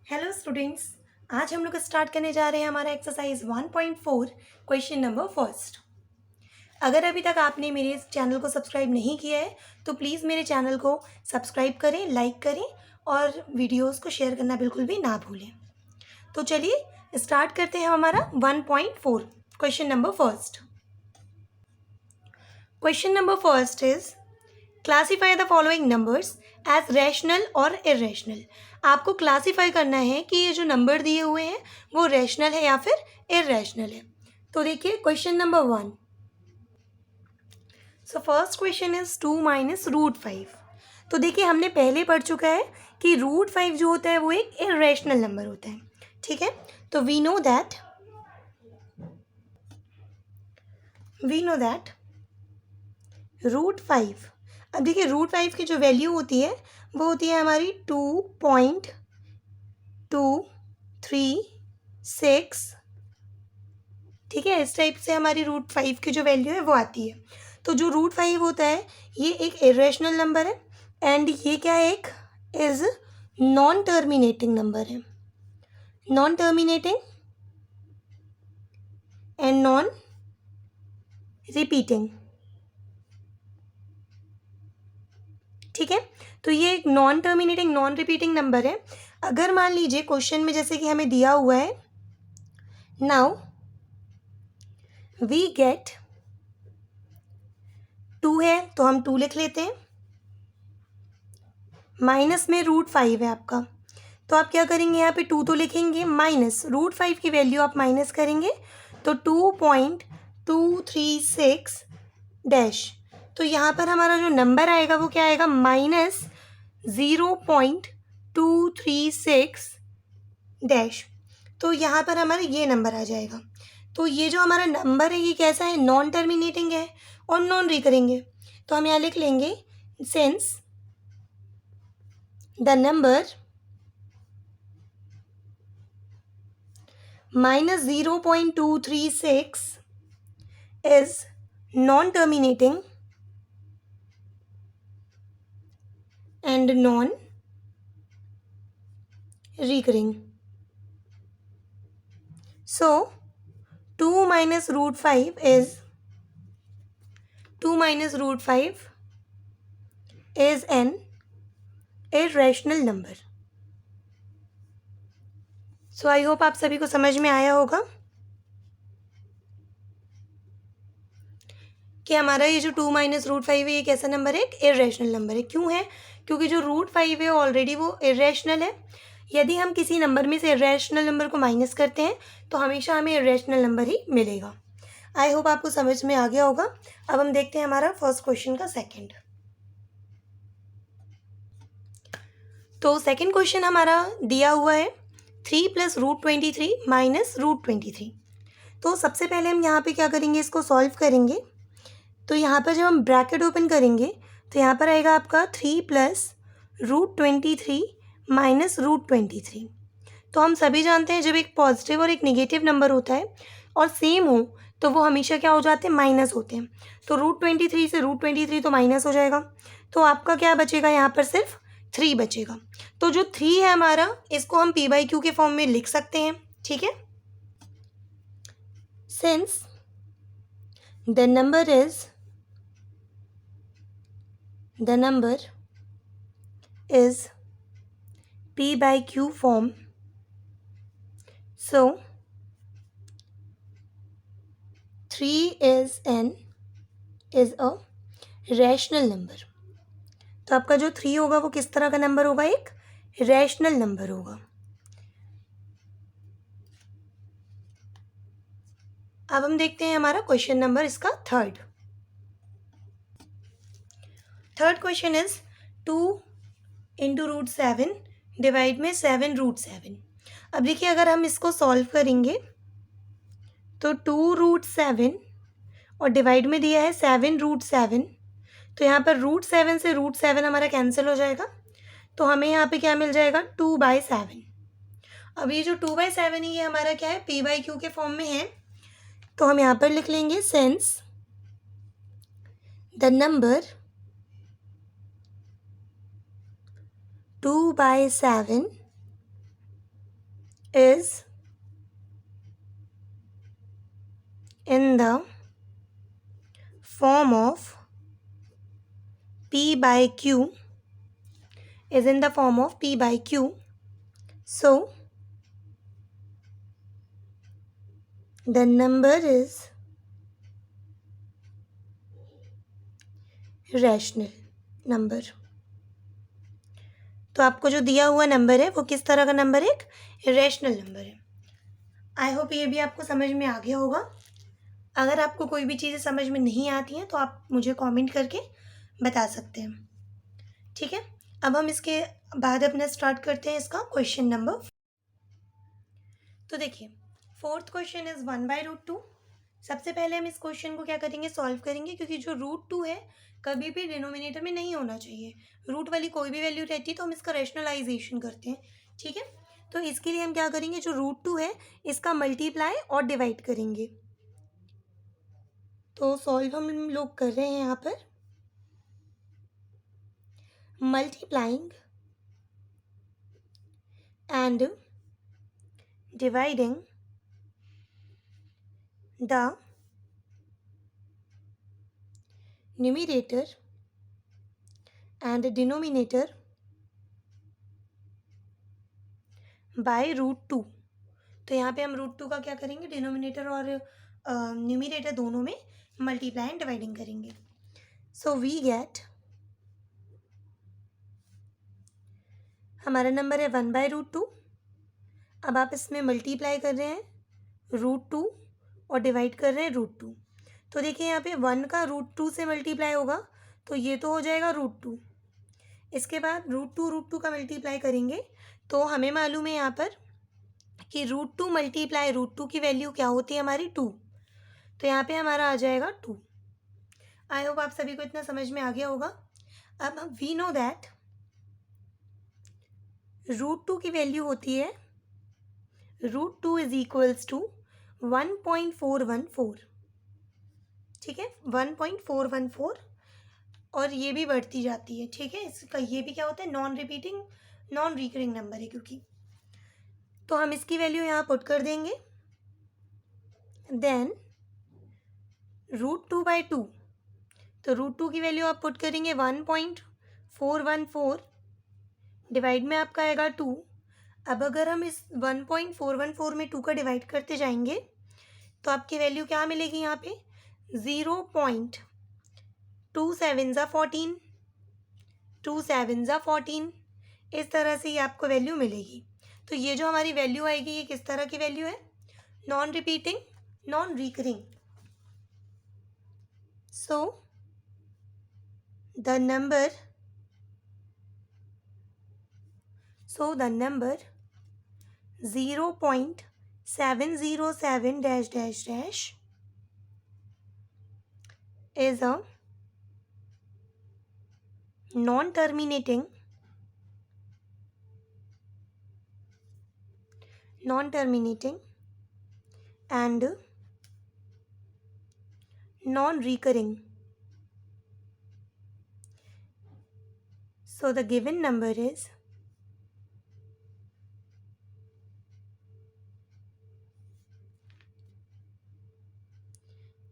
Hello students. आज हम लोग स्टार्ट करने जा रहे हैं हमारा एक्सरसाइज 1.4 क्वेश्चन नंबर फर्स्ट। अगर अभी तक आपने मेरे इस चैनल को सब्सक्राइब नहीं किया है तो प्लीज़ मेरे चैनल को सब्सक्राइब करें, लाइक करें और वीडियोस को शेयर करना बिल्कुल भी ना भूलें। तो चलिए स्टार्ट करते हैं हमारा 1.4 question number first. Question number first is classify the following numbers as rational और इरेशनल। आपको क्लासीफाई करना है कि ये जो नंबर दिए हुए हैं वो रैशनल है या फिर इरेशनल है। तो देखिए question number 1। So first question is 2 minus root 5। तो देखिए हमने पहले पढ़ चुका है कि रूट 5 जो होता है वो एक इरेशनल नंबर होता है। ठीक है, तो वी नो दैट रूट 5। अब देखिए रूट 5 की जो वैल्यू होती है वो होती है हमारी 2.236। ठीक है, इस टाइप से हमारी रूट 5 की जो वैल्यू है वो आती है। तो जो रूट 5 होता है ये एक इरेशनल नंबर है एंड ये क्या है, एक इज नॉन टर्मिनेटिंग नंबर है। Non terminating and non repeating. ठीक है, तो ये एक non terminating non repeating number है। अगर मान लीजिए क्वेश्चन में जैसे कि हमें दिया हुआ है, नाउ वी गेट 2 है तो हम 2 लिख लेते हैं, माइनस में रूट 5 है आपका। तो आप क्या करेंगे, यहाँ पे 2 तो लिखेंगे, माइनस रूट 5 की वैल्यू आप माइनस करेंगे तो 2.236 डैश। तो यहाँ पर हमारा जो नंबर आएगा वो क्या आएगा, माइनस 0.236 डैश। तो यहाँ पर हमारा ये नंबर आ जाएगा। तो ये जो हमारा नंबर है ये कैसा है, नॉन टर्मिनेटिंग है और नॉन रिकरिंग है। तो हम यहाँ लिख लेंगे since the number minus 0.236 is non-terminating and non-recurring. So 2 minus root 5 is an irrational number. So I hope आप सभी को समझ में आया होगा कि हमारा ये जो 2 माइनस रूट 5 है ये कैसा नंबर है, एक इरेशनल नंबर है। क्यों है, क्योंकि जो रूट 5 है ऑलरेडी वो इरेशनल है। यदि हम किसी नंबर में से इरेशनल नंबर को माइनस करते हैं तो हमेशा हमें इरेशनल नंबर ही मिलेगा। आई होप आपको समझ में आ गया होगा। अब हम देखते हैं हमारा फर्स्ट क्वेश्चन का सेकंड। तो सेकंड क्वेश्चन हमारा दिया हुआ है 3 प्लस रूट 23 माइनस रूट 23। तो सबसे पहले हम यहाँ पे क्या करेंगे, इसको सॉल्व करेंगे। तो यहाँ पर जब हम ब्रैकेट ओपन करेंगे तो यहाँ पर आएगा आपका 3 प्लस रूट 23 माइनस रूट 23। तो हम सभी जानते हैं जब एक पॉजिटिव और एक नेगेटिव नंबर होता है और सेम हो तो वो हमेशा क्या हो जाते हैं, माइनस होते हैं। तो रूट 23 से रूट 23 तो माइनस हो जाएगा। तो आपका क्या बचेगा, यहाँ पर सिर्फ 3 बचेगा। तो जो 3 है हमारा इसको हम p/q के फॉर्म में लिख सकते हैं। ठीक है, since the number is p/q form, so 3 is a rational number। तो आपका जो 3 होगा वो किस तरह का नंबर होगा, एक रैशनल नंबर होगा। अब हम देखते हैं हमारा क्वेश्चन नंबर इसका third question is 2 into root 7 divide में 7 रूट 7। अब देखिए अगर हम इसको सॉल्व करेंगे तो 2 रूट 7 और डिवाइड में दिया है 7 रूट 7। तो यहाँ पर रूट 7 से रूट 7 हमारा कैंसिल हो जाएगा। तो हमें यहाँ पे क्या मिल जाएगा, 2/7। अब ये जो 2/7 है ये हमारा क्या है, p/q के फॉर्म में है। तो हम यहाँ पर लिख लेंगे since the number 2/7 is in the form of P by Q, is in the form of P by Q. So the number is rational number. तो आपको जो दिया हुआ नंबर है वो किस तरह का नंबर है? एक रैशनल नंबर है. आई होप ये भी आपको समझ में आ गया होगा. अगर आपको कोई भी चीज़ें समझ में नहीं आती हैं तो आप मुझे कमेंट करके बता सकते हैं. ठीक है, अब हम इसके बाद अपना स्टार्ट करते हैं इसका क्वेश्चन नंबर. तो देखिए, फोर्थ क्वेश्चन इज 1/√2. सबसे पहले हम इस क्वेश्चन को क्या करेंगे? सॉल्व करेंगे, क्योंकि जो √2 है कभी भी डिनोमिनेटर में नहीं होना चाहिए. रूट वाली कोई भी वैल्यू रहती है तो हम इसका रैशनलाइजेशन करते हैं. ठीक है, तो इसके लिए हम क्या करेंगे? जो √2 है इसका मल्टीप्लाई और डिवाइड करेंगे. तो सॉल्व हम लोग कर रहे हैं यहाँ पर. Multiplying and dividing the numerator and denominator by √2. तो यहाँ पे हम √2 का क्या करेंगे? डिनोमिनेटर और न्यूमिनेटर दोनों में मल्टीप्लाई एंड डिवाइडिंग करेंगे. सो वी गेट, हमारा नंबर है 1/√2. अब आप इसमें मल्टीप्लाई कर रहे हैं √2 और डिवाइड कर रहे हैं √2. तो देखिए यहाँ पे 1 का √2 से मल्टीप्लाई होगा तो ये तो हो जाएगा √2. इसके बाद √2 का मल्टीप्लाई करेंगे तो हमें मालूम है यहाँ पर कि √2 मल्टीप्लाई √2 की वैल्यू क्या होती है? हमारी 2. तो यहाँ पे हमारा आ जाएगा 2. आई होप आप सभी को इतना समझ में आ गया होगा. अब वी नो दैट √2 की वैल्यू होती है √2 इज इक्वल्स टू 1.414. ठीक है, 1.414. और ये भी बढ़ती जाती है. ठीक है, इसका ये भी क्या होता है? Non repeating non recurring number है क्योंकि. तो हम इसकी वैल्यू यहाँ पुट कर देंगे. देन √2/2. तो √2 की वैल्यू आप पुट करेंगे 1.414. डिवाइड में आपका आएगा 2. अब अगर हम इस 1.414 में 2 का डिवाइड करते जाएंगे तो आपकी वैल्यू क्या मिलेगी? यहाँ पे 0.2714. 2 7 इस तरह से ये आपको वैल्यू मिलेगी. तो ये जो हमारी वैल्यू आएगी ये किस तरह की वैल्यू है? Non repeating non recurring. So the number 0.707 is a non-terminating and non-recurring. So the given number is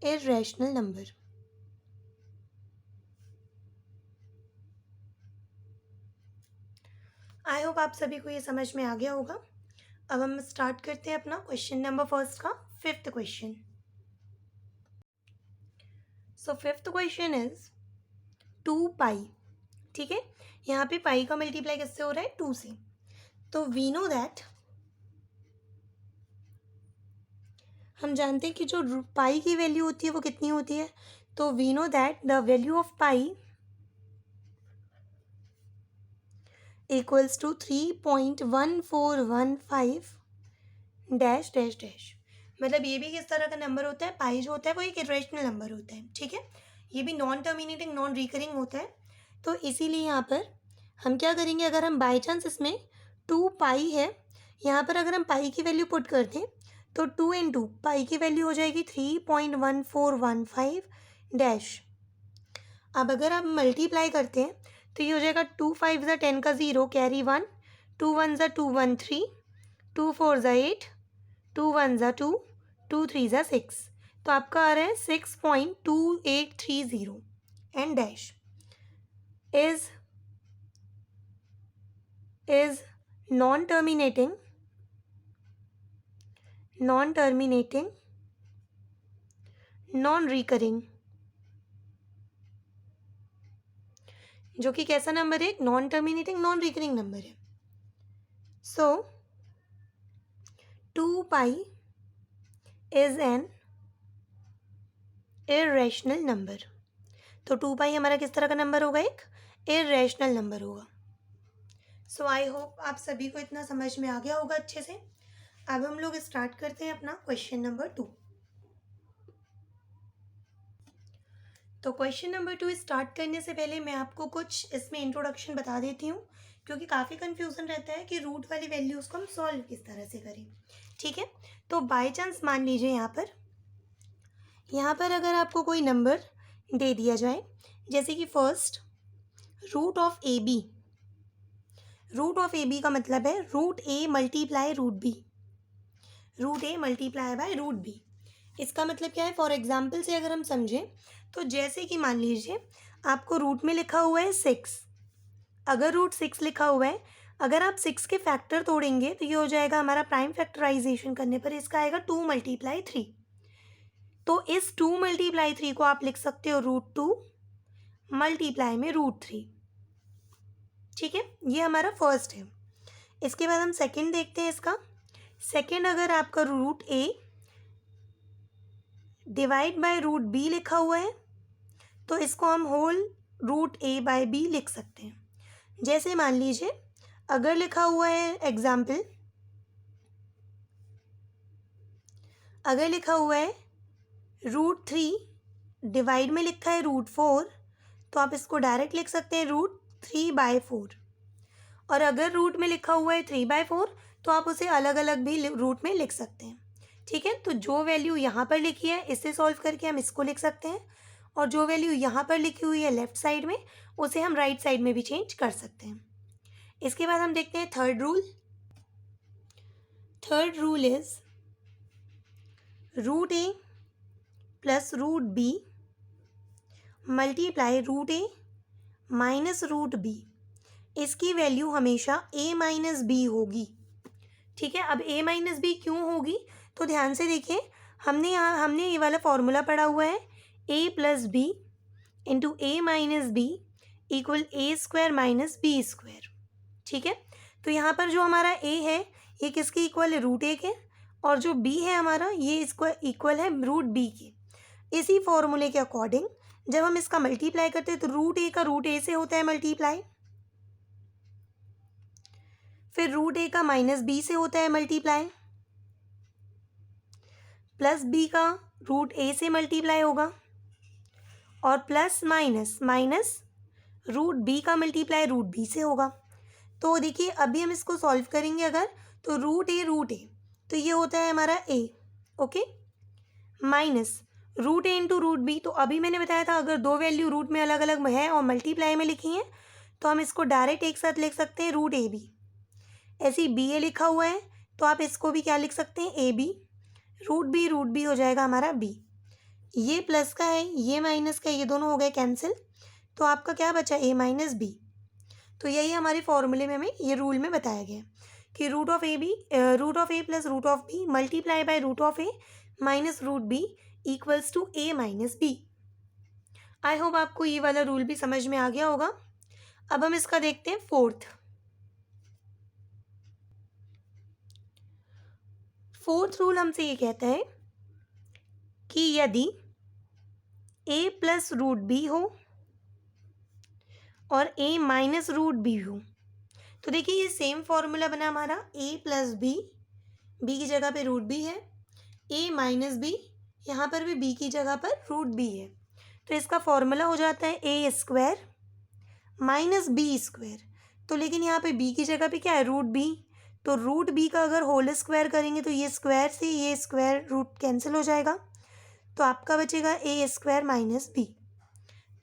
irrational number. I hope आप सभी को ये समझ में आ गया होगा. अब हम स्टार्ट करते हैं अपना क्वेश्चन नंबर फर्स्ट का. Fifth question. So fifth question is 2 पाई. ठीक है, यहाँ पे पाई का मल्टीप्लाई किससे हो रहा है? 2 से. तो वी नो दैट, हम जानते हैं कि जो पाई की वैल्यू होती है वो कितनी होती है? तो we know that the value of pi equals to 3.1415 dash dash dash. मतलब ये भी किस तरह का नंबर होता है? पाई जो होता है वो एक इरेशनल नंबर होता है. ठीक है, ये भी नॉन टर्मिनेटिंग नॉन रिकरिंग होता है. तो इसीलिए यहाँ पर हम क्या करेंगे? अगर हम बाई चांस इसमें 2 पाई है, यहाँ पर अगर हम पाई की वैल्यू पुट कर दें तो 2 × पाई की वैल्यू हो जाएगी 3.1415 डैश. अब अगर हम मल्टीप्लाई करते हैं तो ये हो जाएगा 2 5 × 10 का 0 कैरी 1, 2 1 × 2 1 3, 2 4 ज़ा 8, 2 1 ज़ा 2, 2 3 ज़ा 6। तो आपका आ रहा है 6.2830 and dash is non terminating non recurring, जो कि कैसा नंबर है? Non terminating non recurring number है। सो 2 pi is an irrational number. तो 2 पाई हमारा किस तरह का नंबर होगा? एक इर्रेशनल नंबर होगा। सो आई होप आप सभी को इतना समझ में आ गया होगा अच्छे से। अब हम लोग स्टार्ट करते हैं अपना क्वेश्चन नंबर 2। तो क्वेश्चन नंबर 2 स्टार्ट करने से पहले मैं आपको कुछ इसमें इंट्रोडक्शन बता देती हूँ, क्योंकि काफ़ी कन्फ्यूज़न रहता है कि रूट वाली वैल्यूज़ को हम सॉल्व किस तरह से करें। ठीक है, तो बाय चांस मान लीजिए यहाँ पर अगर आपको कोई नंबर दे दिया जाए, जैसे कि first root of a b. Root of a b का मतलब है root A multiply root b, root A multiply by root b. इसका मतलब क्या है? फॉर एग्जाम्पल से अगर हम समझें तो जैसे कि मान लीजिए आपको रूट में लिखा हुआ है 6। अगर रूट 6 लिखा हुआ है, अगर आप 6 के फैक्टर तोड़ेंगे तो ये हो जाएगा हमारा प्राइम फैक्टराइजेशन करने पर इसका आएगा 2 मल्टीप्लाई 3। तो इस 2 मल्टीप्लाई 3 को आप लिख सकते हो रूट 2 मल्टीप्लाई में रूट 3। ठीक है, ये हमारा फर्स्ट है। इसके बाद हम सेकंड देखते हैं इसका। सेकंड अगर आपका root a divide by root b लिखा हुआ है तो इसको हम whole root a by b लिख सकते हैं। जैसे मान लीजिए अगर लिखा हुआ है एग्जाम्पल, अगर लिखा हुआ है रूट 3 डिवाइड में लिखा है रूट 4, तो आप इसको डायरेक्ट लिख सकते हैं रूट 3/4। और अगर रूट में लिखा हुआ है 3/4 तो आप उसे अलग अलग भी रूट में लिख सकते हैं। ठीक है, तो जो वैल्यू यहाँ पर लिखी है इससे सॉल्व करके हम इसको लिख सकते हैं, और जो वैल्यू यहाँ पर लिखी हुई है लेफ्ट साइड में उसे हम राइट साइड में भी चेंज कर सकते हैं। इसके बाद हम देखते हैं third rule. Third rule is root A plus root B multiply root a minus root b. इसकी वैल्यू हमेशा a माइनस बी होगी। ठीक है, अब a माइनस बी क्यों होगी? तो ध्यान से देखिए, हमने ये वाला फॉर्मूला पढ़ा हुआ है a plus b into a minus b equal a square minus B square. ठीक है, तो यहाँ पर जो हमारा a है ये किसके इक्वल है? रूट ए के, और जो b है हमारा ये इसको इक्वल है रूट b के। इसी फॉर्मूले के अकॉर्डिंग जब हम इसका मल्टीप्लाई करते हैं तो रूट ए का रूट ए से होता है मल्टीप्लाई, फिर रूट ए का माइनस बी से होता है मल्टीप्लाई, प्लस बी का रूट ए से मल्टीप्लाई होगा, और plus minus minus root B का मल्टीप्लाई रूट बी से होगा। तो देखिए अभी हम इसको सॉल्व करेंगे अगर, तो रूट ए तो ये होता है हमारा ए, ओके, माइनस रूट ए इंटू रूट बी। तो अभी मैंने बताया था अगर दो वैल्यू रूट में अलग अलग है और मल्टीप्लाई में लिखी हैं तो हम इसको डायरेक्ट एक साथ लिख सकते हैं रूट ए बी। ऐसे ही बी ए लिखा हुआ है तो आप इसको भी क्या लिख सकते हैं? ए बी। रूट बी हो जाएगा हमारा बी। ये प्लस का है ये माइनस का, ये दोनों हो गए कैंसिल, तो आपका क्या बचा? ए माइनस बी। तो यही हमारे फॉर्मूले में हमें ये रूल में बताया गया कि root of A plus root of b multiply by root of a minus root b equals to a minus b. I hope आपको ये वाला रूल भी समझ में आ गया होगा। अब हम इसका देखते हैं फोर्थ रूल हमसे ये कहता है कि यदि a प्लस रूट बी हो और a माइनस रूट बी हो, तो देखिए ये सेम फॉर्मूला बना हमारा a प्लस बी, बी की जगह पे रूट बी है, a माइनस बी, यहाँ पर भी b की जगह पर रूट बी है, तो इसका फॉर्मूला हो जाता है a square minus B square. तो लेकिन यहाँ पे b की जगह पे क्या है? Root B. तो रूट बी का अगर होल स्क्वायर करेंगे तो ये स्क्वायर से ये स्क्वायर रूट कैंसिल हो जाएगा, तो आपका बचेगा ए स्क्वायर माइनस बी।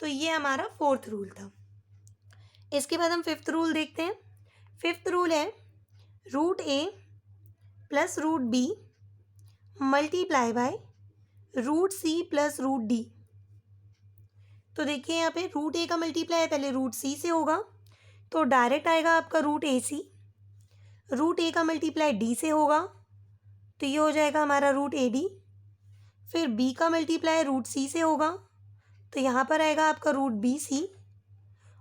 तो ये हमारा फोर्थ रूल था। इसके बाद हम फिफ्थ रूल देखते हैं। फिफ्थ रूल है root A plus root B multiply by root C plus root D. तो देखिए यहाँ पे रूट ए का मल्टीप्लाई पहले रूट सी से होगा, तो डायरेक्ट आएगा आपका रूट ए सी। रूट ए का मल्टीप्लाई डी से होगा, तो ये हो जाएगा हमारा रूट ए डी। फिर बी का मल्टीप्लाई रूट सी से होगा, तो यहाँ पर आएगा आपका रूट बी सी।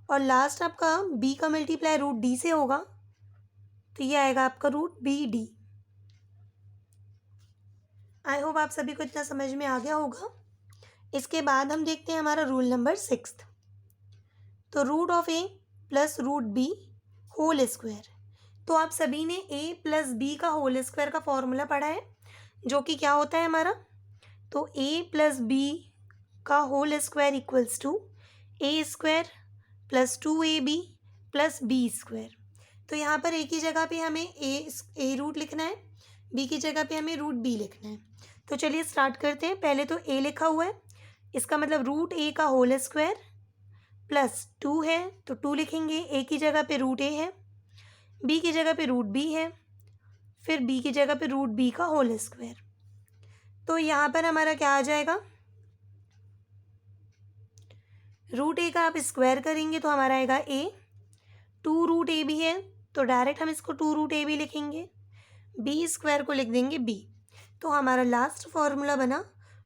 और लास्ट आपका बी का मल्टीप्लाई रूट डी से होगा, तो ये आएगा आपका root B D. I hope आप सभी को इतना समझ में आ गया होगा। इसके बाद हम देखते हैं हमारा रूल नंबर 6। तो root of A plus root B whole square. तो आप सभी ने ए प्लस बी का होल स्क्वायर का फॉर्मूला पढ़ा है, जो कि क्या होता है हमारा, तो ए प्लस बी का whole square equals to A square plus 2ab plus B square. तो यहाँ पर ए की जगह पे हमें ए रूट लिखना है, बी की जगह पे हमें रूट बी लिखना है। तो चलिए स्टार्ट करते हैं। पहले तो ए लिखा हुआ है, इसका मतलब रूट ए का होल स्क्वायर प्लस 2 है, तो 2 लिखेंगे। ए की जगह पे रूट ए है, बी की जगह पे रूट बी है, फिर बी की जगह पे रूट बी का होल स्क्वायर। तो यहाँ पर हमारा क्या आ जाएगा, रूट ए का आप स्क्वायर करेंगे तो हमारा आएगा ए। 2 रूट ए बी है, तो डायरेक्ट हम इसको 2 रूट ए बी लिखेंगे। बी स्क्वायर को लिख देंगे बी। तो हमारा लास्ट फॉर्मूला बना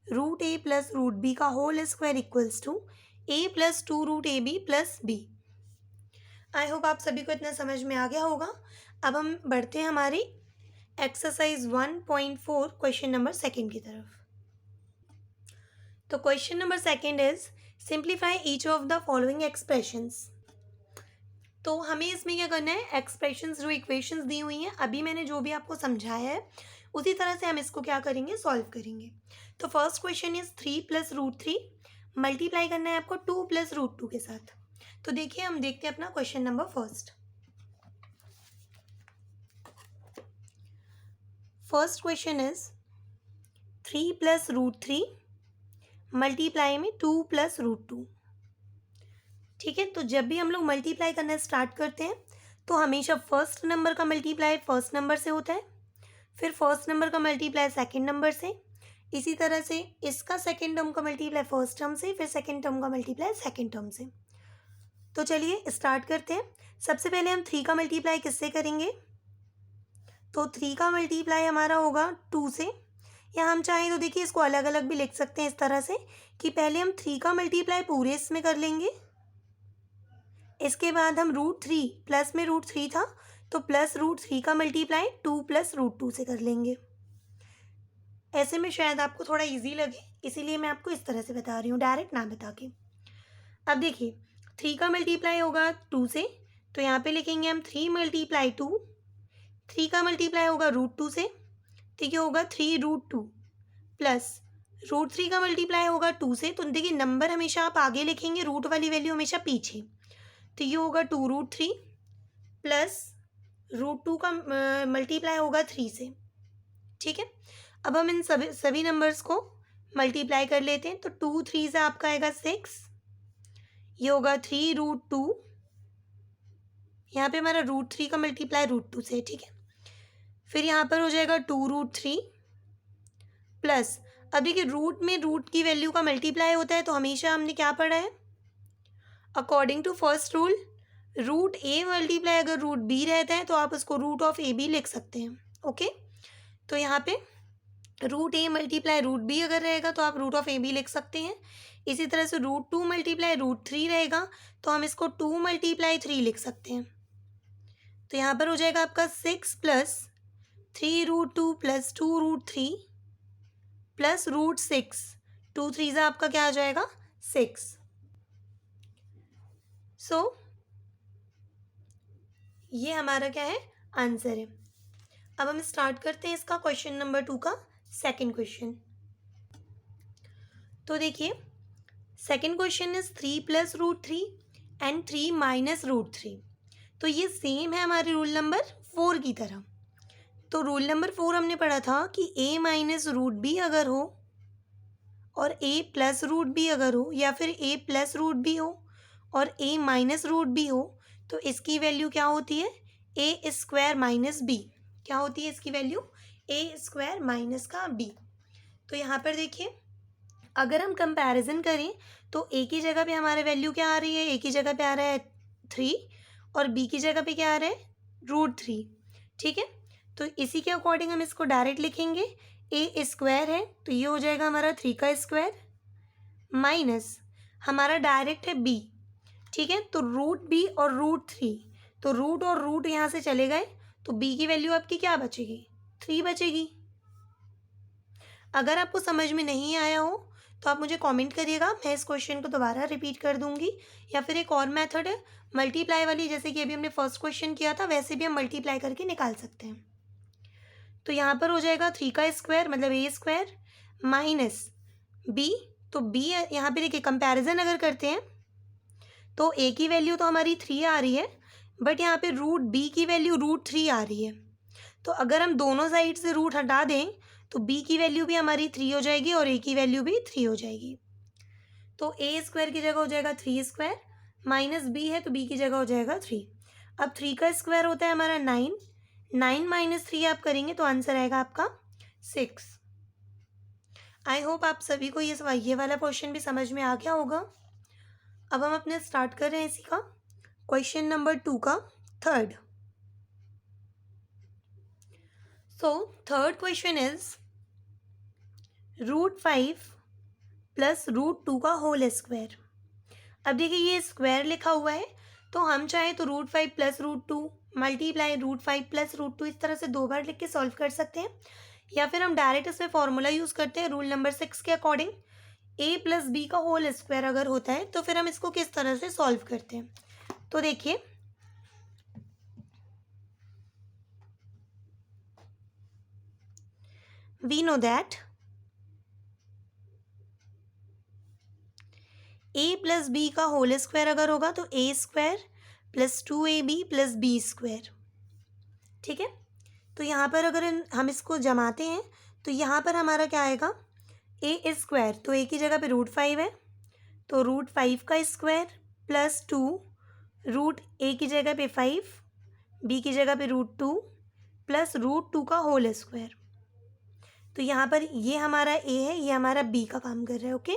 रूट ए प्लस रूट बी का whole square equals to A plus 2 root A B plus B. I hope आप सभी को इतना समझ में आ गया होगा। अब हम बढ़ते हैं हमारी एक्सरसाइज 1.4 क्वेश्चन नंबर 2 की तरफ। तो question number 2 is simplify each of the following expressions. तो हमें इसमें क्या करना है, एक्सप्रेशंस जो इक्वेशंस दी हुई हैं अभी मैंने जो भी आपको समझाया है उसी तरह से हम इसको क्या करेंगे, सॉल्व करेंगे। तो first question is 3 plus root 3 multiply करना है आपको 2 प्लस रूट 2 के साथ। तो देखिए हम देखते हैं अपना question number first question is 3 plus root 3 multiply में 2 प्लस रूट 2। ठीक है, तो जब भी हम लोग मल्टीप्लाई करना स्टार्ट करते हैं तो हमेशा फर्स्ट नंबर का मल्टीप्लाई फर्स्ट नंबर से होता है, फिर फर्स्ट नंबर का मल्टीप्लाई सेकंड नंबर से, इसी तरह से इसका सेकंड टर्म का मल्टीप्लाई फर्स्ट टर्म से, फिर सेकंड टर्म का मल्टीप्लाई सेकंड टर्म से। तो चलिए स्टार्ट करते हैं। सबसे पहले हम 3 का मल्टीप्लाई किससे करेंगे, तो 3 का मल्टीप्लाई हमारा होगा 2 से, या हम चाहें तो देखिए इसको अलग अलग भी लिख सकते हैं इस तरह से कि पहले हम 3 का मल्टीप्लाई पूरे इसमें कर लेंगे, इसके बाद हम रूट 3 प्लस में रूट 3 था तो प्लस रूट 3 का मल्टीप्लाई 2 प्लस रूट 2 से कर लेंगे। ऐसे में शायद आपको थोड़ा इजी लगे, इसीलिए मैं आपको इस तरह से बता रही हूँ, डायरेक्ट ना बता के। अब देखिए 3 का मल्टीप्लाई होगा 2 से, तो यहाँ पे लिखेंगे हम 3 मल्टीप्लाई 2। 3 का मल्टीप्लाई होगा रूट 2 से, ठीक है, होगा 3 रूट 2 प्लस रूट 3 का मल्टीप्लाई होगा 2 से। तो देखिए नंबर हमेशा आप आगे लिखेंगे, रूट वाली वैल्यू हमेशा पीछे। तो ये होगा 2 रूट 3 प्लस रूट 2 का मल्टीप्लाई होगा 3 से। ठीक है, अब हम इन सभी नंबर्स को मल्टीप्लाई कर लेते हैं। तो 2 3 से आपका आएगा 6, ये होगा 3 रूट 2, यहाँ पे हमारा रूट 3 का मल्टीप्लाई रूट 2 से। ठीक है, फिर यहाँ पर हो जाएगा 2 रूट 3 प्लस, अब देखिए रूट में रूट की वैल्यू का मल्टीप्लाई होता है, तो हमेशा हमने क्या पढ़ा है, according to first rule, root A multiply अगर रूट बी रहता है तो आप उसको रूट ऑफ ए बी लिख सकते हैं। ओके, तो यहाँ पे रूट ए मल्टीप्लाई रूट बी अगर रहेगा तो आप रूट ऑफ ए बी लिख सकते हैं। इसी तरह से रूट 2 मल्टीप्लाई रूट 3 रहेगा तो हम इसको 2 मल्टीप्लाई 3 लिख सकते हैं। तो यहाँ पर हो जाएगा आपका 6 plus 3 root 2 plus 2 root 3 plus root 6, 2 3 से आपका क्या आ जाएगा 6। सो ये हमारा क्या है, आंसर है। अब हम स्टार्ट करते हैं इसका क्वेश्चन नंबर 2 का सेकंड क्वेश्चन। तो देखिए second question is 3 plus root 3 and 3 minus root 3। तो ये सेम है हमारे रूल नंबर 4 की तरह। तो रूल नंबर 4 हमने पढ़ा था कि a माइनस रूट बी अगर हो और a प्लस रूट बी अगर हो, या फिर a प्लस रूट बी हो और a माइनस रूट बी हो, तो इसकी वैल्यू क्या होती है, a स्क्वायर माइनस बी। क्या होती है इसकी वैल्यू, ए स्क्वायर माइनस का बी। तो यहाँ पर देखिए अगर हम कंपैरिजन करें तो ए की जगह पे हमारा वैल्यू क्या आ रही है, ए की जगह पे आ रहा है 3 और बी की जगह पे क्या आ रहा है √3। ठीक है, तो इसी के अकॉर्डिंग हम इसको डायरेक्ट लिखेंगे, ए स्क्वायर है तो ये हो जाएगा हमारा 3 का स्क्वायर माइनस हमारा डायरेक्ट है बी। ठीक है, तो √b और √3, तो रूट और रूट यहाँ से चले गए तो b की वैल्यू आपकी क्या बचेगी, 3 बचेगी। अगर आपको समझ में नहीं आया हो तो आप मुझे कमेंट करिएगा, मैं इस क्वेश्चन को दोबारा रिपीट कर दूंगी। या फिर एक और मेथड है मल्टीप्लाई वाली, जैसे कि अभी हमने फर्स्ट क्वेश्चन किया था वैसे भी हम मल्टीप्लाई करके निकाल सकते हैं। तो यहाँ पर हो जाएगा 3 का स्क्वायर मतलब ए स्क्वायर माइनस बी, तो बी यहाँ पे देखिए कंपैरिजन अगर करते हैं तो ए की वैल्यू तो हमारी 3 आ रही है बट यहाँ पे √b की वैल्यू √3 आ रही है। तो अगर हम दोनों साइड से रूट हटा दें तो b की वैल्यू भी हमारी 3 हो जाएगी और a की वैल्यू भी 3 हो जाएगी। तो a स्क्वायर की जगह हो जाएगा 3 स्क्वायर माइनस b है तो b की जगह हो जाएगा 3। अब 3 का स्क्वायर होता है हमारा 9, 9 माइनस 3 आप करेंगे तो आंसर आएगा आपका 6। आई होप आप सभी को ये वाला क्वेश्चन भी समझ में आ गया होगा। अब हम अपने स्टार्ट कर रहे हैं इसी का क्वेश्चन नंबर 2 का third. So third question is √5 plus √2 का होल स्क्वायर। अब देखिए ये स्क्वायर लिखा हुआ है तो हम चाहे तो √5 प्लस √2 मल्टीप्लाई √5 प्लस √2 इस तरह से 2 बार लिख के सॉल्व कर सकते हैं, या फिर हम डायरेक्ट इसमें फॉर्मूला यूज़ करते हैं रूल नंबर 6 के अकॉर्डिंग। a प्लस बी का होल स्क्वायर अगर होता है तो फिर हम इसको किस तरह से सॉल्व करते हैं। तो देखिए we know that a plus B का होल स्क्वायर अगर होगा तो a square plus 2ab plus B square. ठीक है, तो यहाँ पर अगर हम इसको जमाते हैं तो यहाँ पर हमारा क्या आएगा, a स्क्वायर तो a की जगह पे √5 है तो √5 का स्क्वायर प्लस 2 रूट a की जगह पे 5 b की जगह पे √2 प्लस √2 का होल स्क्वायर। तो यहाँ पर ये हमारा a है, ये हमारा b का काम कर रहा है। ओके,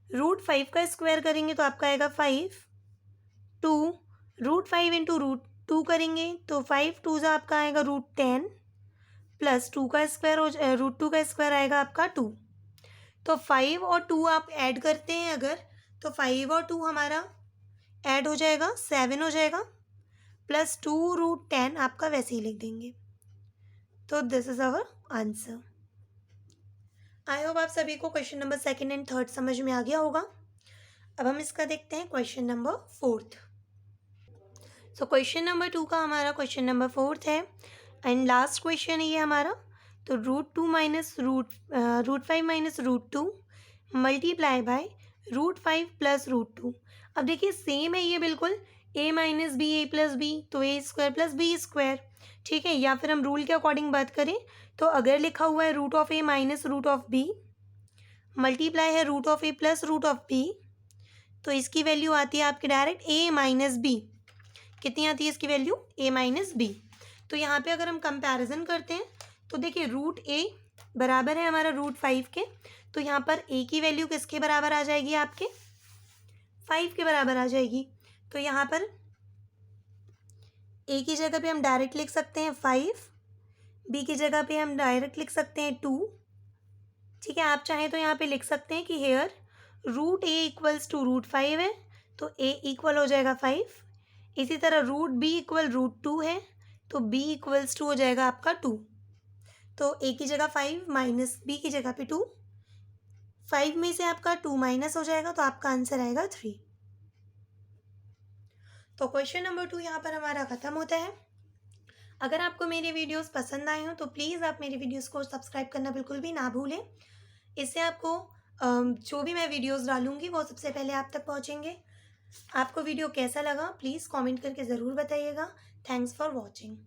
√5 का स्क्वायर करेंगे तो आपका आएगा 5, 2 √5 इंटू √2 करेंगे तो 5 2 जा आपका आएगा √10 प्लस 2 का स्क्वायर हो √2 का स्क्वायर आएगा आपका 2। तो 5 और 2 आप ऐड करते हैं अगर तो 5 और 2 हमारा ऐड हो जाएगा 7 हो जाएगा प्लस 2 √10 आपका वैसे ही लिख देंगे। तो this is our answer. I hope आप सभी को क्वेश्चन नंबर 2 एंड 3 समझ में आ गया होगा। अब हम इसका देखते हैं question number 4। So question number 2 का हमारा क्वेश्चन नंबर 4 है एंड लास्ट क्वेश्चन है ये हमारा। तो √2 minus √5 minus √2 multiply by √5 plus √2। अब देखिए सेम है ये बिल्कुल, a minus B A plus B तो a square plus B square. ठीक है, या फिर हम रूल के अकॉर्डिंग बात करें तो अगर लिखा हुआ है √(a) माइनस √(b) मल्टीप्लाई है √(a) प्लस √(b) तो इसकी वैल्यू आती है आपकी डायरेक्ट a माइनस बी। कितनी आती है इसकी वैल्यू, a माइनस बी। तो यहाँ पे अगर हम कंपैरिजन करते हैं तो देखिए √a बराबर है हमारा √5 के, तो यहाँ पर a की वैल्यू किसके बराबर आ जाएगी, आपके 5 के बराबर आ जाएगी। तो यहाँ पर a की जगह पे हम डायरेक्ट लिख सकते हैं 5, b की जगह पे हम डायरेक्ट लिख सकते हैं 2। ठीक है, आप चाहें तो यहाँ पे लिख सकते हैं कि हेयर √a इक्वल्स टू √5 है तो a इक्वल हो जाएगा 5। इसी तरह √b इक्वल √2 है तो b इक्वल्स टू हो जाएगा आपका 2। तो a की जगह 5 माइनस b की जगह पे 2, 5 में से आपका 2 माइनस हो जाएगा तो आपका आंसर आएगा 3। तो क्वेश्चन नंबर 2 यहाँ पर हमारा ख़त्म होता है। अगर आपको मेरे वीडियोस पसंद आए हो तो प्लीज़ आप मेरे वीडियोस को सब्सक्राइब करना बिल्कुल भी ना भूलें। इससे आपको जो भी मैं वीडियोस डालूँगी वो सबसे पहले आप तक पहुँचेंगे। आपको वीडियो कैसा लगा प्लीज़ कमेंट करके ज़रूर बताइएगा। Thanks for watching.